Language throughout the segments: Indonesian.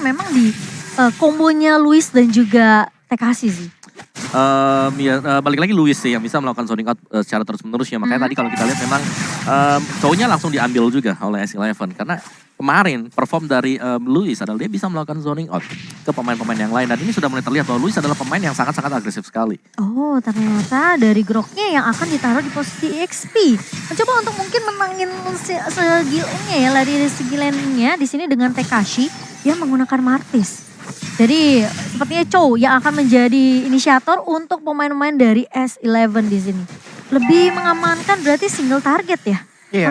memang di kombonya Luis dan juga Tekashi sih. Balik lagi Luis sih yang bisa melakukan zoning out secara terus-menerus ya. Makanya tadi kalau kita lihat memang cowoknya langsung diambil juga oleh S11. Karena kemarin perform dari Luis adalah dia bisa melakukan zoning out ke pemain-pemain yang lain. Dan ini sudah mulai terlihat bahwa Luis adalah pemain yang sangat-sangat agresif sekali. Oh, ternyata dari groknya yang akan ditaruh di posisi EXP. Mencoba untuk mungkin menangin segilnya ya, dari segi landingnya di sini dengan Tekashi yang menggunakan Martis. Jadi sepertinya Chow yang akan menjadi inisiator untuk pemain-pemain dari S11 di sini. Lebih mengamankan berarti single target ya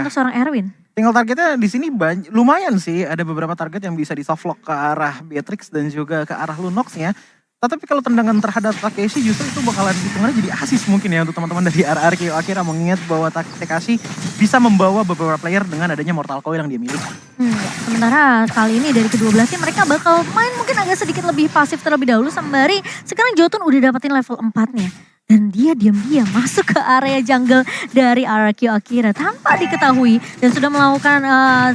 untuk seorang Erwin. Single targetnya di sini lumayan sih, ada beberapa target yang bisa di softlock ke arah Beatrix dan juga ke arah Lunox-nya. Tetapi kalau tendangan terhadap Takeshi justru itu bakalan hitungannya jadi asis mungkin ya untuk teman-teman dari RRQ Akira, mengingat bahwa Takeshi bisa membawa beberapa player dengan adanya Mortal Coil yang dia miliki. Sementara kali ini dari kedua belah tim mereka bakal main mungkin agak sedikit lebih pasif terlebih dahulu sembari sekarang Jotun udah dapetin level 4-nya. Dan dia diam-diam masuk ke area jungle dari RRQ Akira tanpa diketahui. Dan sudah melakukan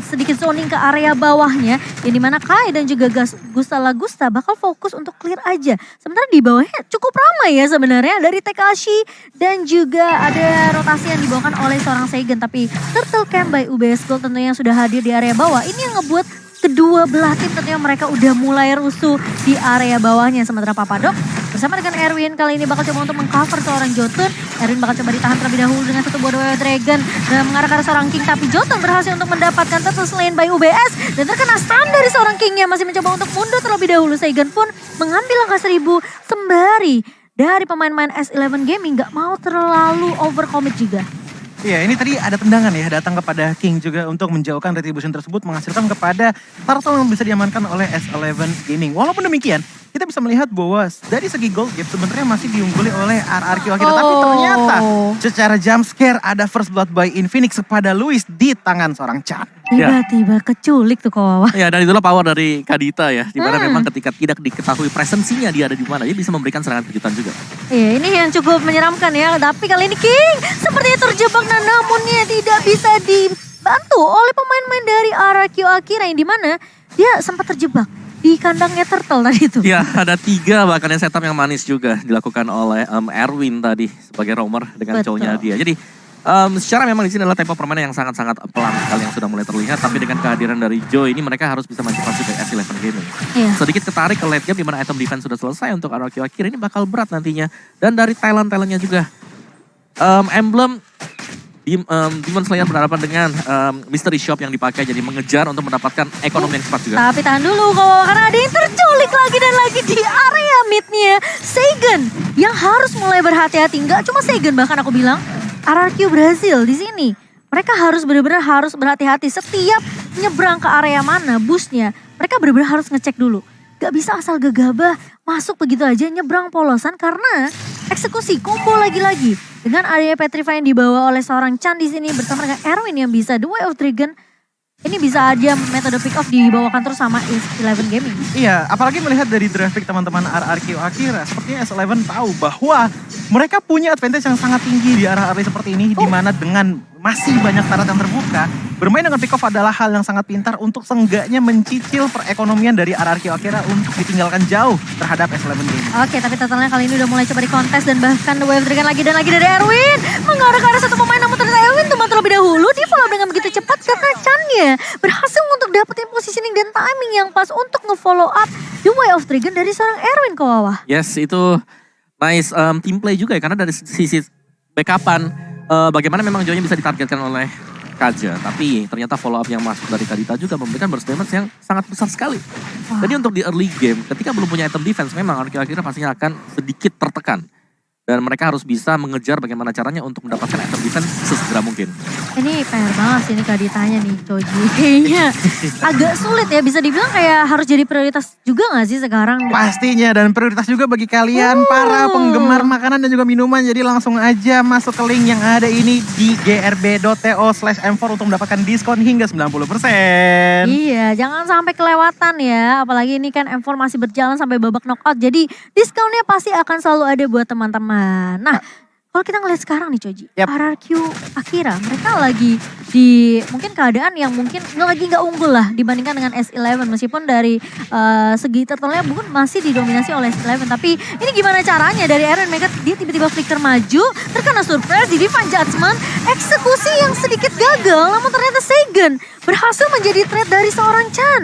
sedikit zoning ke area bawahnya. Yang dimana Kai dan juga Gusta Lagusta bakal fokus untuk clear aja. Sementara di bawahnya cukup ramai ya sebenarnya. Dari Tekashi dan juga ada rotasi yang dibawakan oleh seorang Seigen. Tapi Turtle Camp by UBS Gold tentunya yang sudah hadir di area bawah. Ini yang ngebuat kedua belah tim tentunya mereka udah mulai rusuh di area bawahnya. Sementara Papadok bersama dengan Erwin kali ini bakal coba untuk mengcover seorang Jotun. Erwin bakal coba ditahan terlebih dahulu dengan satu buah Warrior Dragon dan mengarah ke arah seorang King. Tapi Jotun berhasil untuk mendapatkan Turtle Slain by UBS dan terkena stun dari seorang Kingnya. Masih mencoba untuk mundur terlebih dahulu. Seigen pun mengambil langkah 1000 sembari dari pemain-pemain S11 Gaming gak mau terlalu overcommit juga. Iya, ini tadi ada tendangan ya datang kepada King juga untuk menjauhkan retribution tersebut, menghasilkan kepada Turtle yang bisa diamankan oleh S11 Gaming. Walaupun demikian, kita bisa melihat bahwa dari segi gold gap sebenarnya masih diungguli oleh RRQ Akira. Tapi ternyata secara jump scare ada first blood by Infinix kepada Luis di tangan seorang Chan. Tiba-tiba keculik tuh Kawawa. Ya, dan itulah power dari Kadita ya. Dimana memang ketika tidak diketahui presensinya dia ada di mana, dia bisa memberikan serangan kejutan juga. Iya, ini yang cukup menyeramkan ya. Tapi kali ini King sepertinya terjebak dan namunnya tidak bisa dibantu oleh pemain-pemain dari RRQ Akira yang dimana dia sempat terjebak di kandangnya Turtle tadi itu. Ya, ada 3 bahkan yang setup yang manis juga dilakukan oleh Erwin tadi sebagai roamer dengan cowoknya dia. Jadi secara memang di sini adalah tempo permainan yang sangat-sangat pelan sekali yang sudah mulai terlihat. Tapi dengan kehadiran dari Joe ini mereka harus bisa mencepat dari S11 Gaming. Sedikit ketarik ke late game di mana item defense sudah selesai untuk RRQ Akira, ini bakal berat nantinya. Dan dari talent-talentnya juga. Emblem Demon Slayer berhadapan dengan Mystery Shop yang dipakai jadi mengejar untuk mendapatkan ekonomi yang cepat juga. Tapi tahan dulu kok, karena ada yang terculik lagi dan lagi di area midnya. Seigen yang harus mulai berhati-hati, nggak cuma Seigen bahkan aku bilang RRQ Brazil di sini. Mereka harus benar-benar harus berhati-hati setiap nyebrang ke area mana busnya. Mereka benar-benar harus ngecek dulu. Gak bisa asal gegabah masuk begitu aja nyebrang polosan karena eksekusi combo lagi-lagi. Dengan adanya Petrify yang dibawa oleh seorang Chan di sini bersama dengan Erwin yang bisa The Way of Dragon. Ini bisa aja metode pick off dibawakan terus sama S11 Gaming. Iya, apalagi melihat dari draft pick teman-teman RRQ Akira, sepertinya S11 tahu bahwa mereka punya advantage yang sangat tinggi di arah early seperti ini, di mana dengan masih banyak syarat yang terbuka, bermain dengan pick off adalah hal yang sangat pintar untuk seenggaknya mencicil perekonomian dari RRQ Akira untuk ditinggalkan jauh terhadap S11 Gaming. Oke, tapi totalnya kali ini udah mulai coba di kontes dan bahkan The Way of Dragon lagi dan lagi dari Erwin. Mengarah ke arah satu pemain namun ternyata Erwin teman terlebih dahulu. Di follow dengan begitu cepat karena Chan-nya berhasil untuk dapetin positioning dan timing yang pas untuk nge-follow up The Way of Dragon dari seorang Erwin Kawawa. Yes, itu nice team play juga ya, karena dari sisi backupan bagaimana memang Joe-nya bisa ditargetkan oleh Kaja. Tapi ternyata follow up yang masuk dari Kadita juga memberikan burst damage yang sangat besar sekali. Jadi untuk di early game, ketika belum punya item defense, memang kira-kira pastinya akan sedikit tertekan. Dan mereka harus bisa mengejar bagaimana caranya untuk mendapatkan item defense sesegera mungkin. Ini PR banget sih ini Kaditanya nih Choji. Kayaknya agak sulit ya, bisa dibilang kayak harus jadi prioritas juga gak sih sekarang? Pastinya, dan prioritas juga bagi kalian para penggemar makanan dan juga minuman. Jadi langsung aja masuk ke link yang ada ini di grb.to/m4 untuk mendapatkan diskon hingga 90%. Iya, jangan sampai kelewatan ya. Apalagi ini kan M4 masih berjalan sampai babak knockout. Jadi diskonnya pasti akan selalu ada buat teman-teman. Nah, Kalau kita ngeliat sekarang nih Coji, Yap. RRQ Akira mereka lagi di mungkin keadaan yang mungkin nggak unggul lah dibandingkan dengan S11 meskipun dari segi turtle-nya mungkin masih didominasi oleh S11 tapi ini gimana caranya dari Erwin mereka dia tiba-tiba flicker maju terkena surprise di Divine Judgment eksekusi yang sedikit gagal namun ternyata Seigen berhasil menjadi trade dari seorang Chan.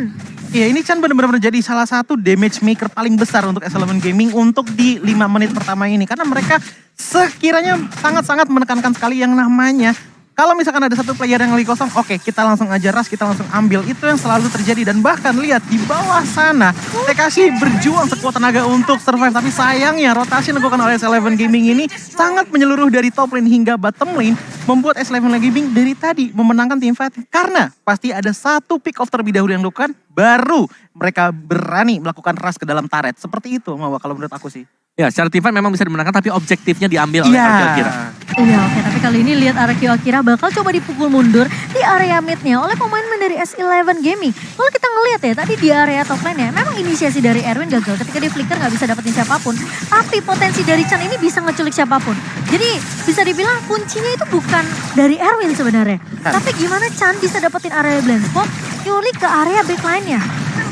Iya, ini Chan benar-benar jadi salah satu damage maker paling besar untuk S11 Gaming untuk di 5 menit pertama ini. Karena mereka sekiranya sangat-sangat menekankan sekali yang namanya kalau misalkan ada satu player yang lagi kosong, oke kita langsung aja rush, kita langsung ambil. Itu yang selalu terjadi dan bahkan lihat di bawah sana Tekashi berjuang sekuat tenaga untuk survive. Tapi sayangnya rotasi yang dilakukan oleh S11 Gaming ini sangat menyeluruh dari top lane hingga bottom lane. Membuat S11 Gaming dari tadi memenangkan tim fight. Karena pasti ada satu pick off terlebih dahulu yang dilakukan, baru mereka berani melakukan rush ke dalam turret. Seperti itu Mawa kalau menurut aku sih. Ya, secara tim fight memang bisa dimenangkan tapi objektifnya diambil oleh RRQ Akira. Iya oke, tapi kali ini lihat RRQ Akira bakal coba dipukul mundur di area midnya oleh pemain-pemain dari S11 Gaming. Kalau kita ngelihat ya tadi di area top lane ya, memang inisiasi dari Erwin gagal ketika di flicker gak bisa dapetin siapapun. Tapi potensi dari Chan ini bisa ngeculik siapapun. Jadi bisa dibilang kuncinya itu bukan dari Erwin sebenarnya. Tapi gimana Chan bisa dapetin area blind spot, nyulik ke area backline-nya.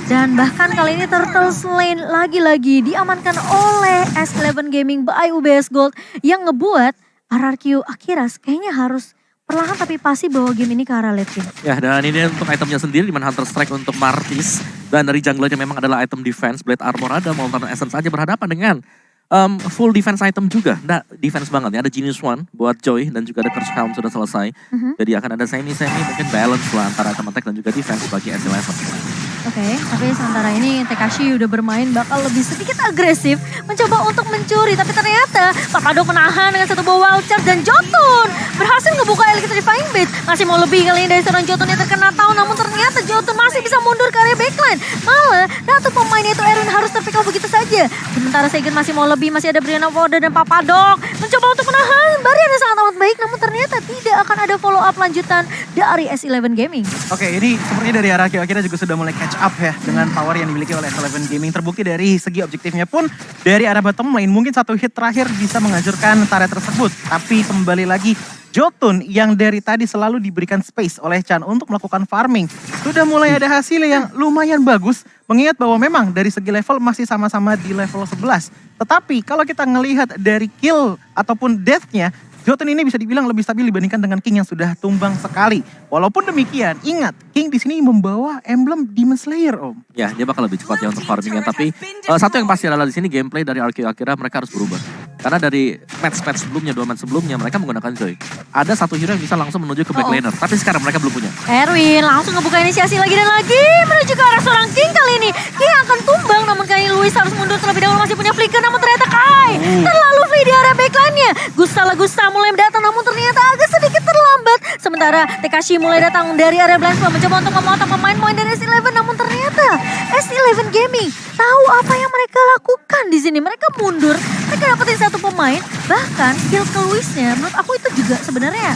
Dan bahkan kali ini Turtle Lane lagi-lagi diamankan oleh S11 Gaming by UBS Gold yang ngebuat RRQ Akira kayaknya harus perlahan tapi pasti bawa game ini ke arah late game. Ya, dan ini untuk itemnya sendiri di mana Hunter Strike untuk Martis dan dari junglernya memang adalah item defense, Blade Armor ada, Molten Essence aja berhadapan dengan full defense item juga. Nah, defense banget ya. Ada Genius One buat Joy dan juga ada Curse Helm sudah selesai. Jadi akan ada semi-semi mungkin balance lah antara item attack dan juga defense bagi S11. Oke, tapi sementara ini Tekashi udah bermain bakal lebih sedikit agresif mencoba untuk mencuri. Tapi ternyata Papado menahan dengan satu buah wild charge dan Jotun berhasil ngebuka Electrifying Blade. Masih mau lebih kali ini dari seorang Jotun yang terkena tahu, namun ternyata Jotun masih bisa mundur ke area backline. Malah Ratu pemainnya itu Erwin harus terpick off begitu saja. Sementara Seigen masih mau lebih, masih ada Brianna Voda dan Papadok mencoba untuk menahan. Barrier yang sangat amat baik, namun ternyata tidak akan ada follow up lanjutan dari S11 Gaming. Oke, ini sepertinya dari RRQ Akira juga sudah mulai catch up ya dengan power yang dimiliki oleh S11 Gaming. Terbukti dari segi objektifnya pun dari arah bottom lane mungkin satu hit terakhir bisa menghancurkan turret tersebut. Tapi kembali lagi Jotun yang dari tadi selalu diberikan space oleh Chan untuk melakukan farming. Sudah mulai ada hasil yang lumayan bagus. Mengingat bahwa memang dari segi level masih sama-sama di level 11. Tetapi kalau kita ngelihat dari kill ataupun death-nya, Jotun ini bisa dibilang lebih stabil dibandingkan dengan King yang sudah tumbang sekali. Walaupun demikian, ingat King di sini membawa emblem Demon Slayer, Om. Ya, dia bakal lebih cepat ya untuk farmingnya. Tapi satu yang pasti adalah di sini gameplay dari RRQ Akira mereka harus berubah. Karena dari match sebelumnya, 2 match sebelumnya mereka menggunakan Joy. Ada satu hero yang bisa langsung menuju ke backlaner. Tapi sekarang mereka belum punya. Erwin langsung ngebuka inisiasi lagi dan lagi menuju ke arah seorang King kali ini. King akan tumbang namun kali ini Luis harus mundur terlebih dahulu, masih punya flicker namun ternyata Kai terlalu free di area backline-nya. Gusta mulai datang namun ternyata agak sedikit terlambat. Sementara Tekashi mulai datang dari area blind spot mencoba untuk memotong pemain-pemain dari S11 namun ternyata S11 Gaming tahu apa yang mereka lakukan di sini. Mereka mundur, mereka dapetin satu pemain, bahkan kill ke Luisnya menurut aku itu juga sebenarnya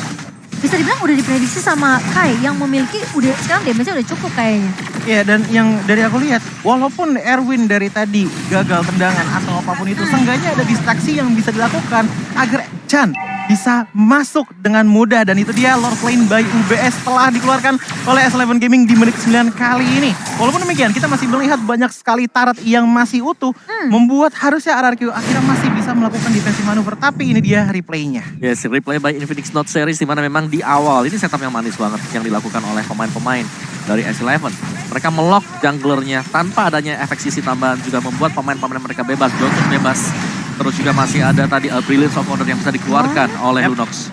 bisa dibilang udah diprediksi sama Kai yang memiliki udah sekarang damage-nya udah cukup kayaknya. Iya, dan yang dari aku lihat, walaupun Erwin dari tadi gagal tendangan atau apapun itu, seenggaknya ada distraksi yang bisa dilakukan agar Chan bisa masuk dengan mudah. Dan itu dia Lord Lane by UBS telah dikeluarkan oleh S11 Gaming di menit 9 kali ini. Walaupun demikian, kita masih melihat banyak sekali turret yang masih utuh, membuat harusnya RRQ akhirnya masih bisa melakukan defensive manuver. Tapi ini dia replaynya. Yes, replay by Infinix Note Series dimana memang di awal ini setup yang manis banget yang dilakukan oleh pemain-pemain dari S11. Mereka melock junglernya tanpa adanya efek sisi tambahan juga membuat pemain-pemain mereka bebas. Jotun bebas. Terus juga masih ada tadi Brilliance of Honor yang bisa dikeluarkan oleh Lunox.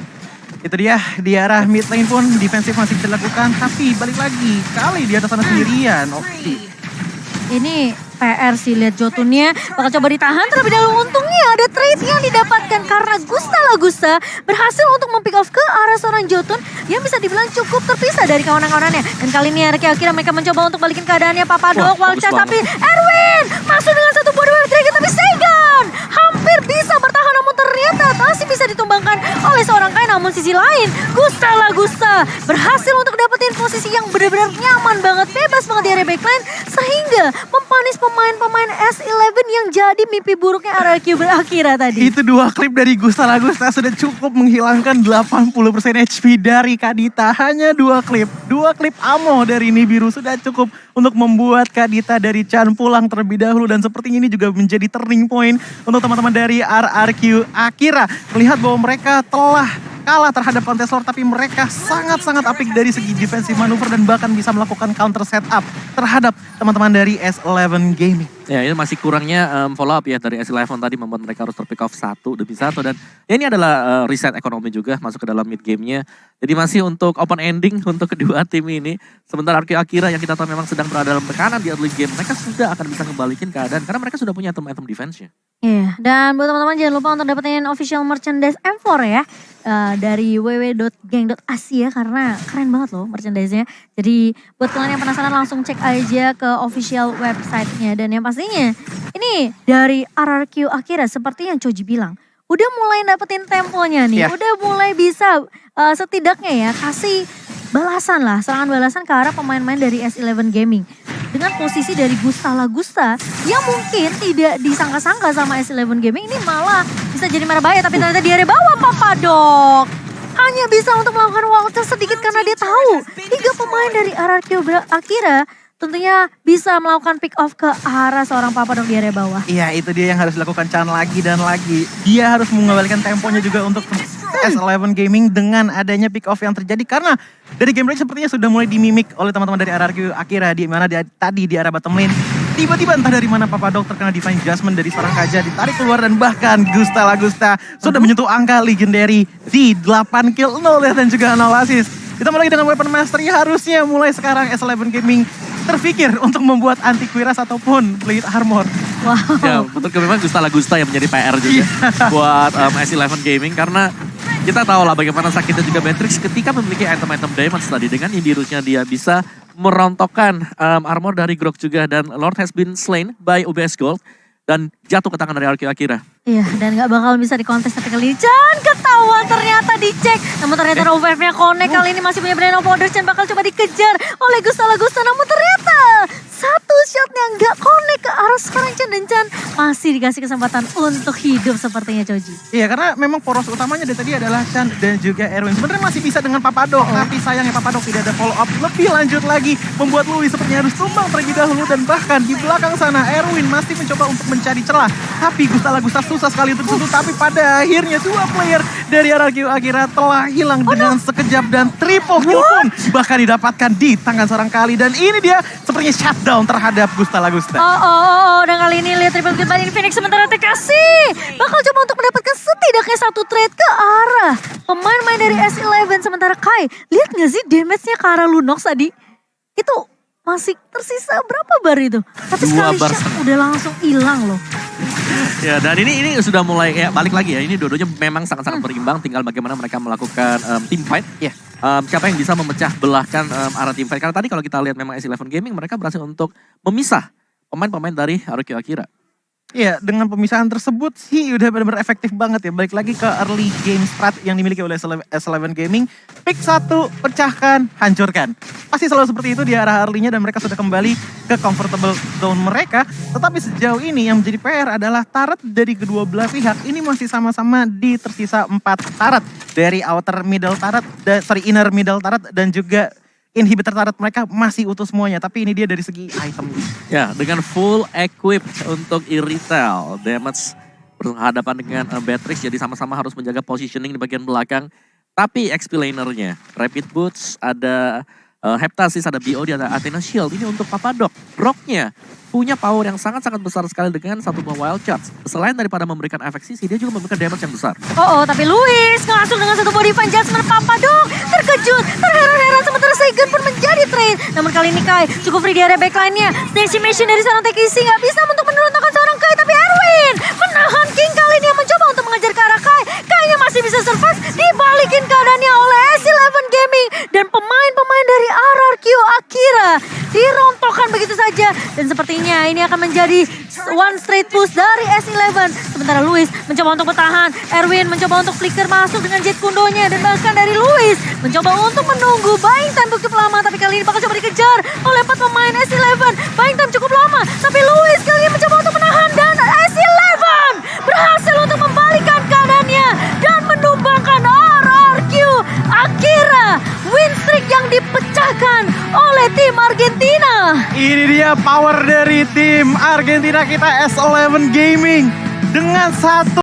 Itu dia, di arah mid lane pun defensif masih bisa dilakukan. Tapi balik lagi, kali di atas sana sendirian. Oke. Ini PR sih, lihat Jotunnya bakal coba ditahan terlebih dahulu. Untungnya ada trade yang didapatkan karena Gusta berhasil untuk mempick off ke arah seorang Jotun yang bisa dibilang cukup terpisah dari kawan-kawannya. Dan kali ini kira-kira mereka mencoba untuk balikin keadaannya. Papadok, Walcha, tapi Erwin masuk dengan satu buah dua trigger, tapi Seigen hampir bisa bertahan namun ternyata masih bisa ditumbangkan oleh seorang Kai. Namun sisi lain Gusta berhasil untuk dapetin posisi yang benar-benar nyaman banget, bebas banget di area backline sehingga mempanis pemain-pemain S11 yang jadi mimpi buruknya RRQ Akira tadi. Itu 2 klip dari Gusta Lagusta sudah cukup menghilangkan 80% HP dari Kadita. Hanya 2 klip. 2 klip ammo dari Nibiru sudah cukup untuk membuat Kadita dari Chan pulang terlebih dahulu. Dan sepertinya ini juga menjadi turning point untuk teman-teman dari RRQ Akira. Melihat bahwa mereka telah kalah terhadap Contest Lord, tapi mereka sangat-sangat apik dari segi defensive manuver dan bahkan bisa melakukan counter setup terhadap teman-teman dari S11 Gaming. Ya, ini masih kurangnya follow up ya dari S11 tadi membuat mereka harus terpick off 1 demi 1. Dan ya ini adalah reset ekonomi juga masuk ke dalam mid game-nya. Jadi masih untuk open ending untuk kedua tim ini. Sementara RRQ Akira yang kita tahu memang sedang berada dalam tekanan di early game, mereka sudah akan bisa ngebalikin keadaan karena mereka sudah punya item-item defense-nya. Iya, dan buat teman-teman jangan lupa untuk dapetin official merchandise M4 ya. Dari www.gang.asia karena keren banget loh merchandise-nya. Jadi buat kalian yang penasaran langsung cek aja ke official website-nya. Dan yang pastinya ini dari RRQ Akira seperti yang Choji bilang. Udah mulai dapetin temponya nih, udah mulai bisa setidaknya ya kasih balasan lah, serangan balasan ke arah pemain-pemain dari S11 Gaming. Dengan posisi dari Gusta Lagusta yang mungkin tidak disangka-sangka sama S11 Gaming ini malah bisa jadi merah bahaya. Tapi ternyata di area bawah Papadok hanya bisa untuk melakukan walk sedikit karena dia tahu 3 pemain dari RRQ Akira tentunya bisa melakukan pick off ke arah seorang Papadok di area bawah. Iya, itu dia yang harus dilakukan Chan lagi dan lagi. Dia harus mengembalikan temponya juga untuk S11 Gaming dengan adanya pick off yang terjadi karena dari game range sepertinya sudah mulai dimimik oleh teman-teman dari RRQ Akira di mana tadi di arah bottom lane. Tiba-tiba entah dari mana Papadok terkena divine judgment dari seorang Kaja, ditarik keluar dan bahkan Gusta Lagusta sudah menyentuh angka legendary di 8 kill 0 dan juga 0 assist. Ditambah lagi dengan weapon mastery harusnya mulai sekarang S11 Gaming terpikir untuk membuat anti cuirass ataupun blade armor. Wow. Ya, betul memang Gusta Lagusta yang menjadi PR juga buat S11 Gaming karena kita tahu lah bagaimana sakitnya juga Matrix ketika memiliki item-item damage tadi. Dengan Indirusnya dia bisa merontokkan armor dari Grok juga. Dan Lord has been slain by UBS Gold dan jatuh ke tangan dari RRQ Akira. Iya, dan gak bakal bisa dikontes tapi kali ini Chan ketahuan ternyata dicek. Namun ternyata Rovef-nya connect kali ini masih punya Brand of Wonders. Chan bakal coba dikejar oleh Gusta Lagusta. Namun ternyata satu shotnya gak connect ke arah sekarang Chan. Dan Chan masih dikasih kesempatan untuk hidup sepertinya Choji. Iya, karena memang poros utamanya dari tadi adalah Chan dan juga Erwin. Sebenarnya masih bisa dengan Papadok, tapi sayangnya Papadok tidak ada follow up lebih lanjut lagi. Membuat Louis sepertinya harus tumbang terlebih dahulu. Dan bahkan di belakang sana Erwin masih mencoba untuk mencari celah. Tapi Gusta Lagusta susah sekali untuk sentuh. Tapi pada akhirnya 2 player dari RRQ Akira telah hilang dengan sekejap. Dan triple kill pun bahkan didapatkan di tangan seorang Kali. Dan ini dia sepertinya shutdown terhadap Gusta Lagusta. Dan kali ini lihat triple kill dari Phoenix. Sementara TKC bakal coba untuk mendapatkan setidaknya 1 trade ke arah pemain-pemain dari S11. Sementara Kai, lihat gak sih damage-nya ke arah Lunox tadi? Itu masih tersisa berapa bar itu? Tapi sekali shot udah langsung hilang loh. Ya, dan ini sudah mulai ya balik lagi ya. Ini dua-duanya memang sangat-sangat berimbang. Tinggal bagaimana mereka melakukan team fight. Ya. Siapa yang bisa memecah belahkan arah team fight. Karena tadi kalau kita lihat memang S11 Gaming mereka berhasil untuk memisah pemain-pemain dari RRQ Akira. Iya, dengan pemisahan tersebut sih udah benar-benar efektif banget ya. Balik lagi ke early game strat yang dimiliki oleh S11 Gaming. Pick 1, pecahkan, hancurkan. Pasti selalu seperti itu di arah early-nya dan mereka sudah kembali ke comfortable zone mereka. Tetapi sejauh ini yang menjadi PR adalah turret dari kedua belah pihak. Ini masih sama-sama di tersisa 4 turret. Dari outer middle turret, inner middle turret dan juga inhibitor turret mereka masih utuh semuanya. Tapi ini dia dari segi item. Ya, dengan full equip untuk Irithel. Damage berhadapan dengan Beatrix. Jadi sama-sama harus menjaga positioning di bagian belakang. Tapi XP lanernya, Rapid Boots, ada Heptasis, ada BOD, ada Athena Shield. Ini untuk Papadok. Broknya punya power yang sangat-sangat besar sekali dengan 1 buah wild charge. Selain daripada memberikan efek sisi, dia juga memberikan damage yang besar. Tapi Louis langsung dengan 1 body divine judgment. Papadok terkejut, terheran-heran sementara Seigen pun menjadi trade. Namun kali ini Kai cukup free di area backline-nya. Decimation dari seorang TKC nggak bisa untuk menurunkan seorang Kai. Tapi Erwin menahan King kali ini yang mencoba untuk mengejar ke arah Kai. Kayaknya masih bisa survive. Dibalikin keadaannya oleh S11 Gaming. Dan pemain-pemain dari RRQ Akira dirontokkan begitu saja. Dan sepertinya ini akan menjadi one straight push dari S11. Sementara Louis mencoba untuk bertahan. Erwin mencoba untuk flicker masuk dengan jet kundonya. Dan bahkan dari Louis mencoba untuk menunggu. Buying time cukup lama. Tapi kali ini bakal coba dikejar oleh 4 pemain S11. Buying time cukup lama. Tapi Louis dia power dari tim Argentina kita S11 Gaming dengan satu